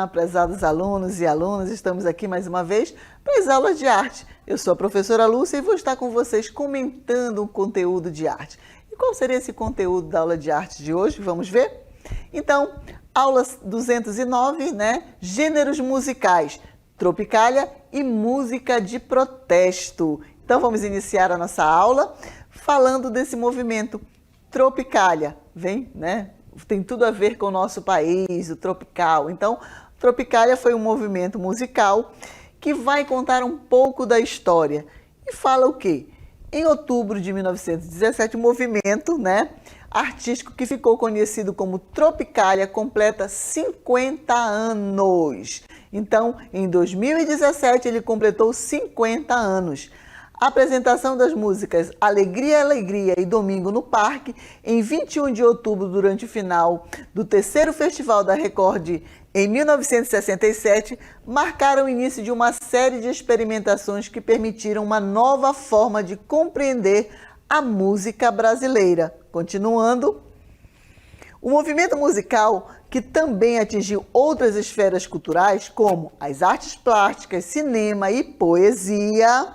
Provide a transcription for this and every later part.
Olá, prezados alunos e alunas, estamos aqui mais uma vez para as aulas de arte. Eu sou a professora Lúcia e vou estar com vocês comentando um conteúdo de arte. E qual seria esse conteúdo da aula de arte de hoje? Vamos ver? Então, aula 209, né? Gêneros musicais, Tropicália e música de protesto. Então, vamos iniciar a nossa aula falando desse movimento Tropicália. Vem, né? Tem tudo a ver com o nosso país, o tropical. Então, Tropicália foi um movimento musical que vai contar um pouco da história. E fala o quê? Em outubro de 1917, o movimento, né, artístico que ficou conhecido como Tropicália completa 50 anos. Então, em 2017, ele completou 50 anos. A apresentação das músicas Alegria, Alegria e Domingo no Parque, em 21 de outubro, durante o final do terceiro Festival da Record, em 1967, marcaram o início de uma série de experimentações que permitiram uma nova forma de compreender a música brasileira. Continuando, o movimento musical, que também atingiu outras esferas culturais, como as artes plásticas, cinema e poesia,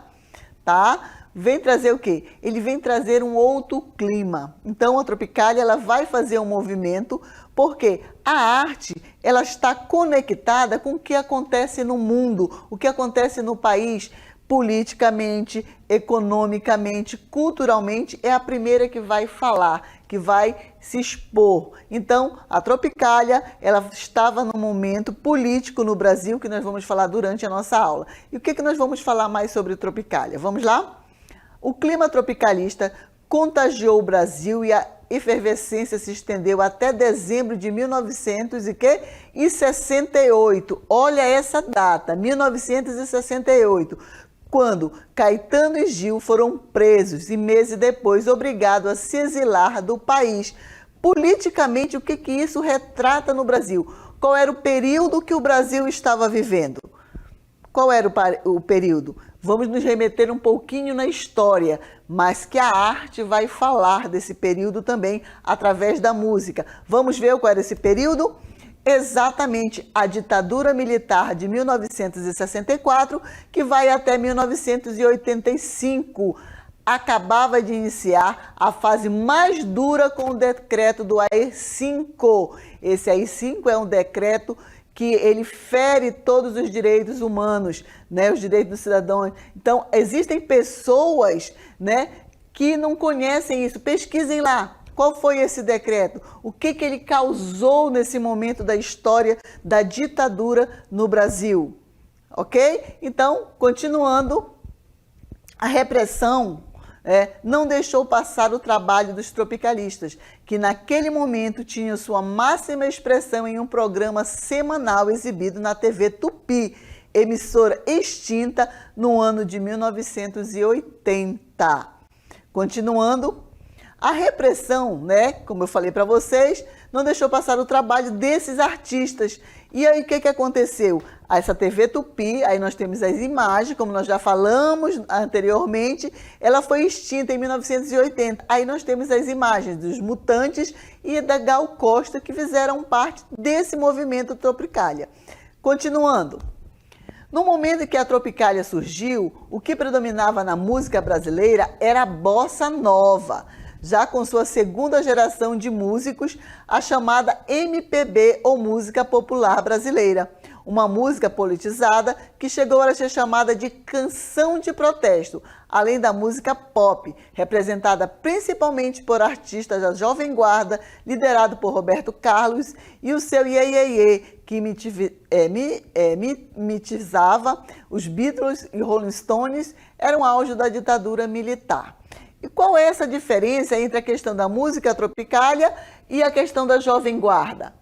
tá? Vem trazer o quê? Ele vem trazer um outro clima. Então, a Tropicália, ela vai fazer um movimento porque a arte, ela está conectada com o que acontece no mundo, o que acontece no país, politicamente, economicamente, culturalmente, é a primeira que vai falar, que vai se expor. Então, a Tropicália, ela estava num momento político no Brasil, que nós vamos falar durante a nossa aula. E o que nós vamos falar mais sobre Tropicália? Vamos lá? O clima tropicalista contagiou o Brasil e a efervescência se estendeu até dezembro de 1968. Olha essa data, 1968. Quando Caetano e Gil foram presos e meses depois obrigados a se exilar do país. Politicamente, o que isso retrata no Brasil? Qual era o período que o Brasil estava vivendo? Qual era o período? Vamos nos remeter um pouquinho na história, mas que a arte vai falar desse período também através da música. Vamos ver qual era esse período? Exatamente, a ditadura militar de 1964, que vai até 1985. Acabava de iniciar a fase mais dura com o decreto do AI-5. Esse AI-5 é um decreto que ele fere todos os direitos humanos, né, os direitos do cidadão. Então, existem pessoas, né, que não conhecem isso. Pesquisem lá. Qual foi esse decreto? O que ele causou nesse momento da história da ditadura no Brasil? Ok? Então, continuando, a repressão não deixou passar o trabalho dos tropicalistas, que naquele momento tinham sua máxima expressão em um programa semanal exibido na TV Tupi, emissora extinta no ano de 1980. Continuando, a repressão, né, como eu falei para vocês, não deixou passar o trabalho desses artistas. E aí o que aconteceu? Essa TV Tupi, aí nós temos as imagens, como nós já falamos anteriormente, ela foi extinta em 1980. Aí nós temos as imagens dos Mutantes e da Gal Costa, que fizeram parte desse movimento Tropicália. Continuando. No momento em que a Tropicália surgiu, o que predominava na música brasileira era a bossa nova, já com sua segunda geração de músicos, a chamada MPB, ou música popular brasileira. Uma música politizada que chegou a ser chamada de canção de protesto, além da música pop, representada principalmente por artistas da Jovem Guarda, liderado por Roberto Carlos e o seu Iê Iê Iê, que mitizava os Beatles e Rolling Stones, era um auge da ditadura militar. E qual é essa diferença entre a questão da música tropicália e a questão da Jovem Guarda?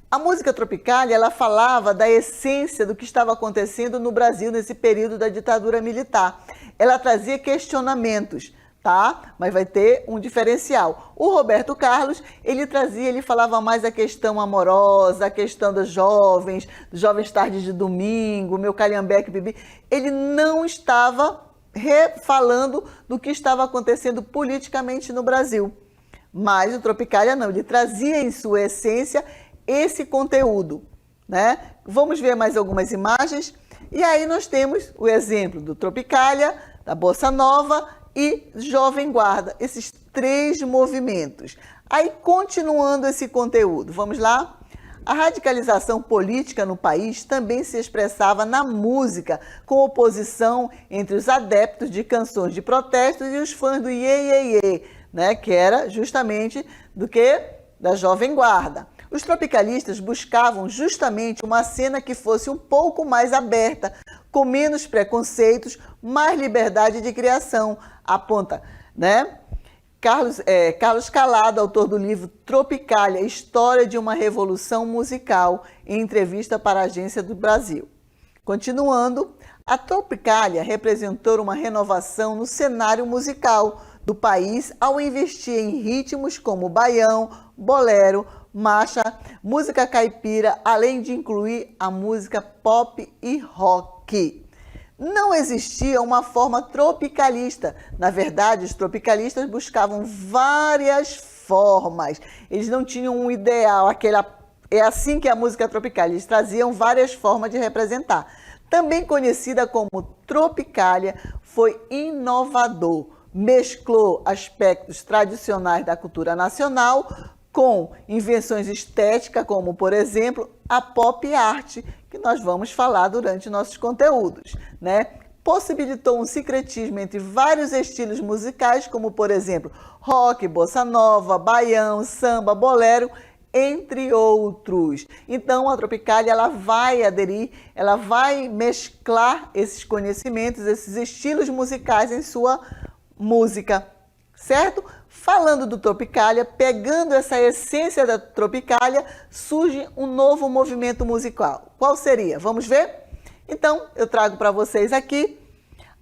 A música tropicália, ela falava da essência do que estava acontecendo no Brasil nesse período da ditadura militar. Ela trazia questionamentos, tá? Mas vai ter um diferencial. O Roberto Carlos, ele falava mais a questão amorosa, a questão dos jovens tardes de domingo, meu calhambeque, bibi. Ele não estava falando do que estava acontecendo politicamente no Brasil. Mas o Tropicália não, ele trazia em sua essência esse conteúdo, né? Vamos ver mais algumas imagens. E aí nós temos o exemplo do Tropicália, da Bossa Nova e Jovem Guarda, esses três movimentos. Aí, continuando esse conteúdo, vamos lá? A radicalização política no país também se expressava na música, com oposição entre os adeptos de canções de protestos e os fãs do Iê, Iê, Iê, né? Que era justamente da Jovem Guarda. Os tropicalistas buscavam justamente uma cena que fosse um pouco mais aberta, com menos preconceitos, mais liberdade de criação, aponta, né? Carlos Calado, autor do livro Tropicália, História de uma Revolução Musical, em entrevista para a Agência do Brasil. Continuando, a Tropicália representou uma renovação no cenário musical do país ao investir em ritmos como baião, bolero, marcha, música caipira, além de incluir a música pop e rock. Não existia uma forma tropicalista. Na verdade, os tropicalistas buscavam várias formas. Eles não tinham um ideal, é assim que a música tropical. Eles traziam várias formas de representar. Também conhecida como Tropicália, foi inovador. Mesclou aspectos tradicionais da cultura nacional com invenções estéticas, como, por exemplo, a pop art, que nós vamos falar durante nossos conteúdos, né? Possibilitou um sincretismo entre vários estilos musicais, como, por exemplo, rock, bossa nova, baião, samba, bolero, entre outros. Então, a Tropicália, ela vai aderir, ela vai mesclar esses conhecimentos, esses estilos musicais em sua música, certo? Falando do Tropicália, pegando essa essência da Tropicália, surge um novo movimento musical. Qual seria? Vamos ver? Então, eu trago para vocês aqui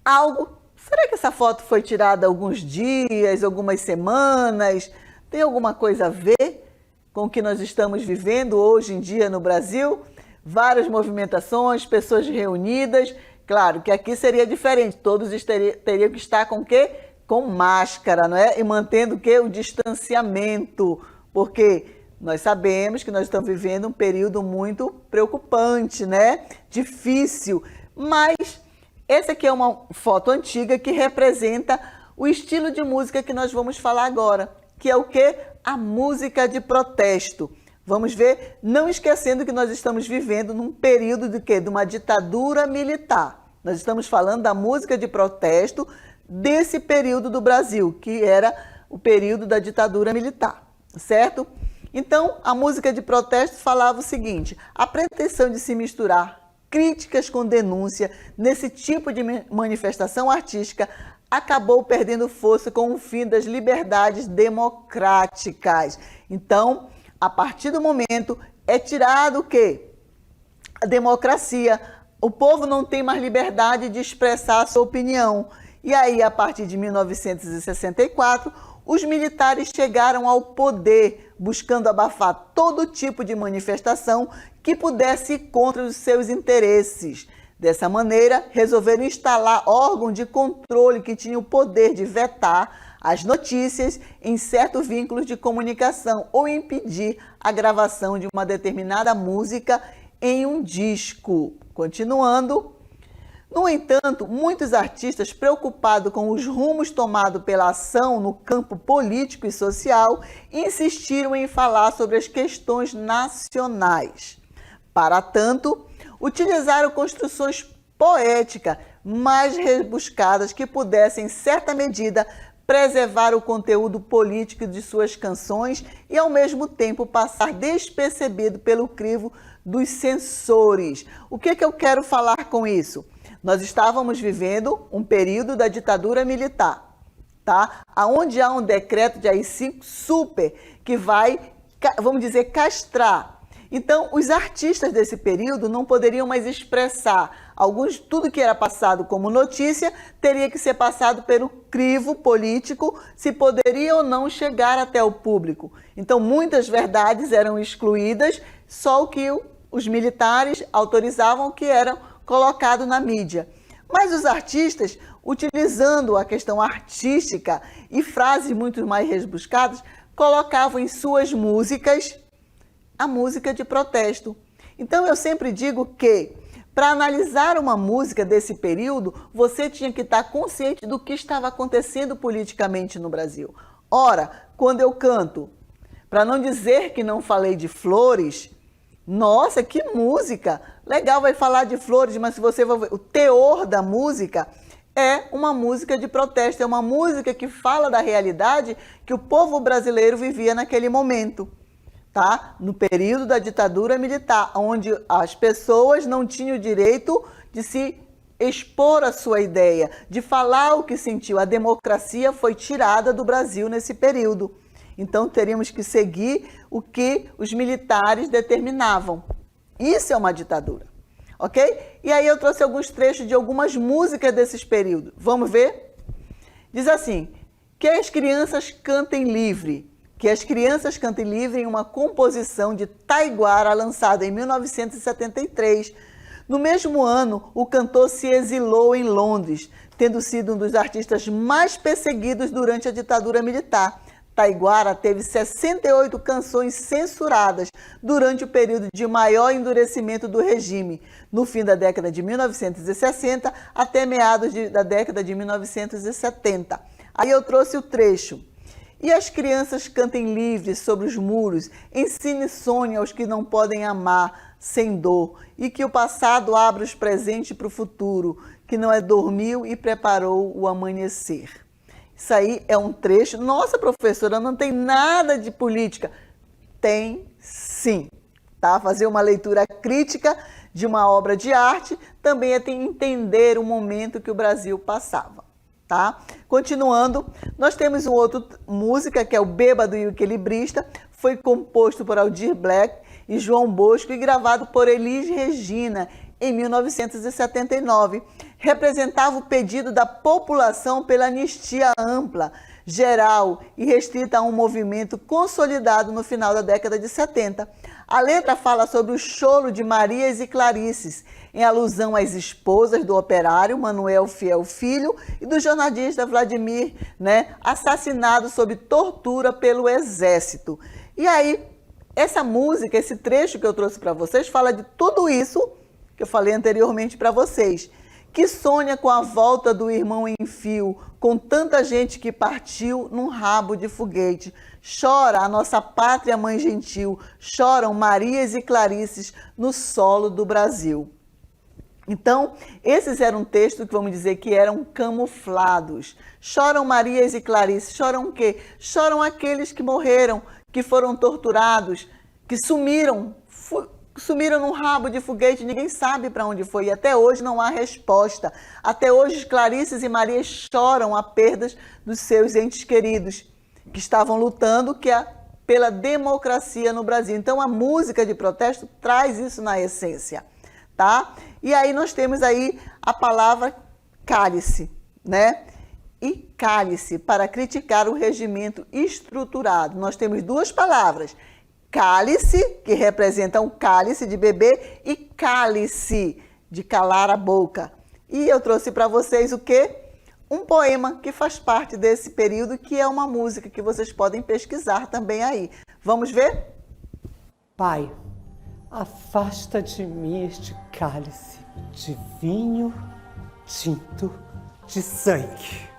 algo. Será que essa foto foi tirada há alguns dias, algumas semanas? Tem alguma coisa a ver com o que nós estamos vivendo hoje em dia no Brasil? Várias movimentações, pessoas reunidas. Claro que aqui seria diferente, todos teriam que estar com o quê? Com máscara, não é? E mantendo o quê? O distanciamento, porque nós sabemos que nós estamos vivendo um período muito preocupante, né? Difícil, mas essa aqui é uma foto antiga que representa o estilo de música que nós vamos falar agora, que é o quê? A música de protesto. Vamos ver, não esquecendo que nós estamos vivendo num período de quê? De uma ditadura militar. Nós estamos falando da música de protesto desse período do Brasil, que era o período da ditadura militar, certo? Então, a música de protesto falava o seguinte: a pretensão de se misturar críticas com denúncia nesse tipo de manifestação artística acabou perdendo força com o fim das liberdades democráticas. Então, a partir do momento, é tirado o quê? A democracia. O povo não tem mais liberdade de expressar a sua opinião. E aí, a partir de 1964, os militares chegaram ao poder, buscando abafar todo tipo de manifestação que pudesse ir contra os seus interesses. Dessa maneira, resolveram instalar órgãos de controle que tinham o poder de vetar as notícias em certos vínculos de comunicação ou impedir a gravação de uma determinada música em um disco. Continuando. No entanto, muitos artistas preocupados com os rumos tomados pela ação no campo político e social insistiram em falar sobre as questões nacionais. Para tanto, utilizaram construções poéticas mais rebuscadas que pudessem, em certa medida, preservar o conteúdo político de suas canções e, ao mesmo tempo, passar despercebido pelo crivo dos censores. O que eu quero falar com isso? Nós estávamos vivendo um período da ditadura militar, tá? Onde há um decreto de AI-5 super que vai, vamos dizer, castrar. Então, os artistas desse período não poderiam mais expressar tudo que era passado como notícia teria que ser passado pelo crivo político, se poderia ou não chegar até o público. Então, muitas verdades eram excluídas, só o que os militares autorizavam que eram colocado na mídia. Mas os artistas, utilizando a questão artística e frases muito mais rebuscadas, colocavam em suas músicas a música de protesto. Então eu sempre digo que para analisar uma música desse período, você tinha que estar consciente do que estava acontecendo politicamente no Brasil. Ora, quando eu canto, para não dizer que não falei de flores, nossa, que música! Legal, vai falar de flores, mas se você vai ver, o teor da música é uma música de protesto, é uma música que fala da realidade que o povo brasileiro vivia naquele momento. Tá? No período da ditadura militar, onde as pessoas não tinham o direito de se expor a sua ideia, de falar o que sentiu. A democracia foi tirada do Brasil nesse período. Então teríamos que seguir o que os militares determinavam. Isso é uma ditadura, ok? E aí eu trouxe alguns trechos de algumas músicas desses períodos. Vamos ver? Diz assim, que as crianças cantem livre. Que as crianças cantem livre em uma composição de Taiguara lançada em 1973. No mesmo ano, o cantor se exilou em Londres, tendo sido um dos artistas mais perseguidos durante a ditadura militar. Taiguara teve 68 canções censuradas durante o período de maior endurecimento do regime, no fim da década de 1960 até meados da década de 1970. Aí eu trouxe o trecho. E as crianças cantem livres sobre os muros, ensine sonho aos que não podem amar sem dor, e que o passado abra os presentes para o futuro, que não é dormiu e preparou o amanhecer. Isso aí é um trecho. Nossa, professora, não tem nada de política. Tem sim, tá? Fazer uma leitura crítica de uma obra de arte também é entender o momento que o Brasil passava. Tá? Continuando, nós temos uma outra música que é o Bêbado e o Equilibrista, foi composto por Aldir Blanc e João Bosco e gravado por Elis Regina em 1979. Representava o pedido da população pela anistia ampla, geral e restrita a um movimento consolidado no final da década de 70. A letra fala sobre o choro de Marias e Clarices, em alusão às esposas do operário Manuel Fiel Filho e do jornalista Vladimir, assassinado sob tortura pelo exército. E aí, essa música, esse trecho que eu trouxe para vocês, fala de tudo isso que eu falei anteriormente para vocês, que sonha com a volta do irmão em fio, com tanta gente que partiu num rabo de foguete. Chora a nossa pátria mãe gentil, choram Marias e Clarices no solo do Brasil. Então, esses eram textos que vamos dizer que eram camuflados. Choram Marias e Clarices, choram o quê? Choram aqueles que morreram, que foram torturados, que sumiram num rabo de foguete, ninguém sabe para onde foi, e até hoje não há resposta. Até hoje, Clarices e Marias choram a perdas dos seus entes queridos, que estavam lutando pela democracia no Brasil. Então, a música de protesto traz isso na essência, tá? E aí nós temos aí a palavra cálice, E cálice, para criticar o regimento estruturado. Nós temos duas palavras, cálice, que representa um cálice de beber, e cálice, de calar a boca. E eu trouxe para vocês o quê? Um poema que faz parte desse período, que é uma música que vocês podem pesquisar também aí. Vamos ver? Pai, afasta de mim este cálice de vinho tinto de sangue.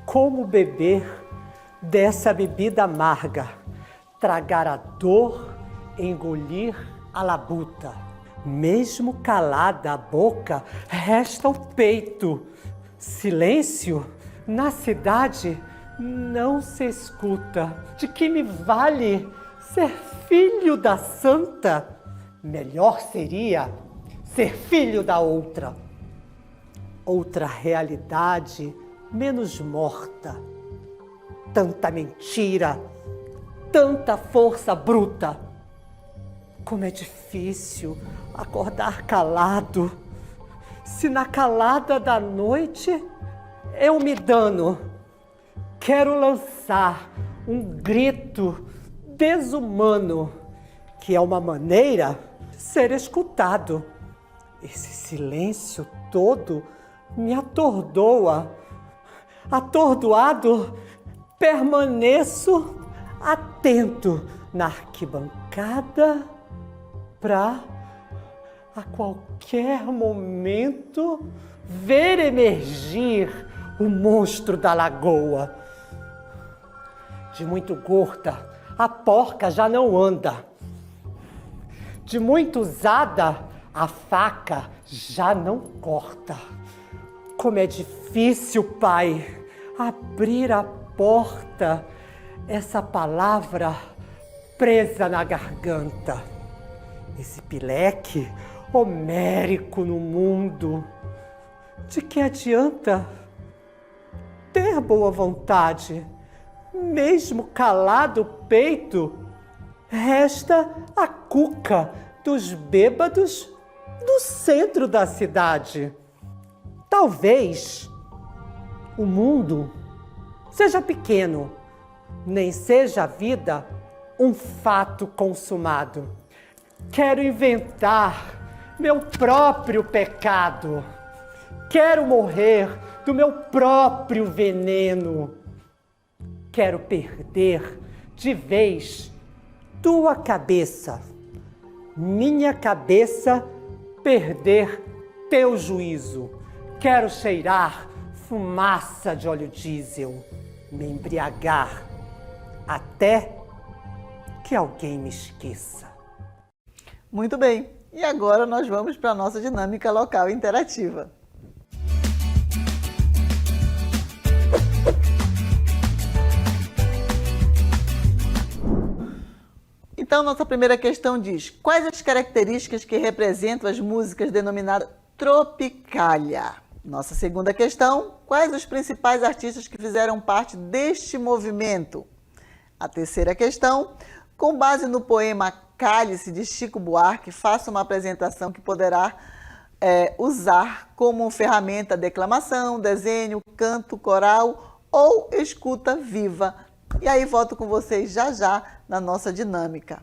Como beber dessa bebida amarga, tragar a dor, engolir a labuta. Mesmo calada a boca, resta o peito. Silêncio na cidade não se escuta. De que me vale ser filho da santa? Melhor seria ser filho da outra. Outra realidade menos morta. Tanta mentira, tanta força bruta. Como é difícil acordar calado. Se na calada da noite eu me dano, quero lançar um grito desumano, que é uma maneira de ser escutado. Esse silêncio todo me atordoa. Atordoado, permaneço atento na arquibancada para a qualquer momento, ver emergir o monstro da lagoa. De muito gorda, a porca já não anda. De muito usada, a faca já não corta. Como é difícil, Pai, abrir a porta, essa palavra presa na garganta. Esse pileque homérico no mundo. De que adianta ter boa vontade? Mesmo calado o peito, resta a cuca dos bêbados do centro da cidade. Talvez o mundo seja pequeno, nem seja a vida um fato consumado. Quero inventar meu próprio pecado. Quero morrer do meu próprio veneno. Quero perder de vez tua cabeça, minha cabeça perder teu juízo. Quero cheirar fumaça de óleo diesel, me embriagar até que alguém me esqueça. Muito bem, e agora nós vamos para a nossa dinâmica local interativa. Então, nossa primeira questão diz: quais as características que representam as músicas denominadas Tropicália? Nossa segunda questão: quais os principais artistas que fizeram parte deste movimento? A terceira questão: com base no poema Cálice, de Chico Buarque, faça uma apresentação que poderá usar como ferramenta declamação, desenho, canto, coral ou escuta viva. E aí volto com vocês já já na nossa dinâmica.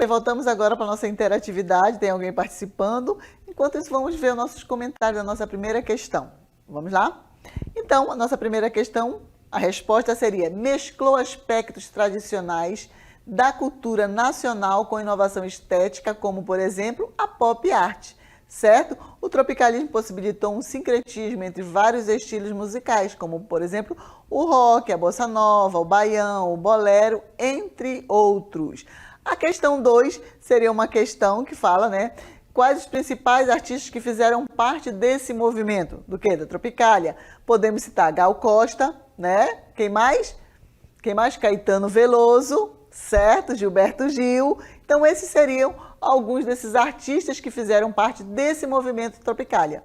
bem, voltamos agora para a nossa interatividade, tem alguém participando. Enquanto isso, vamos ver os nossos comentários da nossa primeira questão. Vamos lá? Então, a nossa primeira questão, a resposta seria: mesclou aspectos tradicionais da cultura nacional com inovação estética, como, por exemplo, a pop art, certo? O tropicalismo possibilitou um sincretismo entre vários estilos musicais, como, por exemplo, o rock, a bossa nova, o baião, o bolero, entre outros. A questão 2 seria uma questão que fala, né? Quais os principais artistas que fizeram parte desse movimento? Do quê? Da Tropicália. Podemos citar Gal Costa, né? Quem mais? Caetano Veloso, certo? Gilberto Gil. Então, esses seriam alguns desses artistas que fizeram parte desse movimento Tropicália.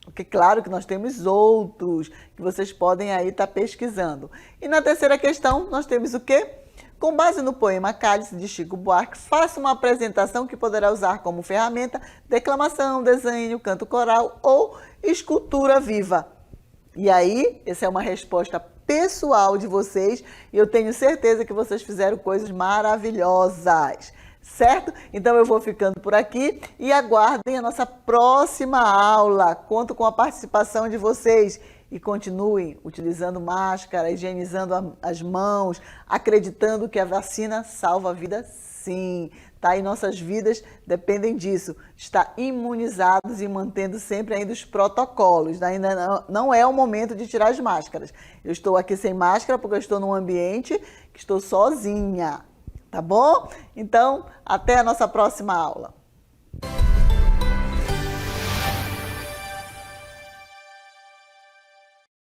Porque, claro que nós temos outros que vocês podem aí estar pesquisando. E na terceira questão, nós temos o quê? Com base no poema Cálice, de Chico Buarque, faça uma apresentação que poderá usar como ferramenta declamação, desenho, canto coral ou escultura viva. E aí, essa é uma resposta pessoal de vocês e eu tenho certeza que vocês fizeram coisas maravilhosas, certo? Então eu vou ficando por aqui e aguardem a nossa próxima aula. Conto com a participação de vocês. E continuem utilizando máscara, higienizando as mãos, acreditando que a vacina salva a vida sim. Tá? E nossas vidas dependem disso. Estar imunizados e mantendo sempre ainda os protocolos. Ainda não é o momento de tirar as máscaras. Eu estou aqui sem máscara porque eu estou num ambiente que estou sozinha. Tá bom? Então, até a nossa próxima aula.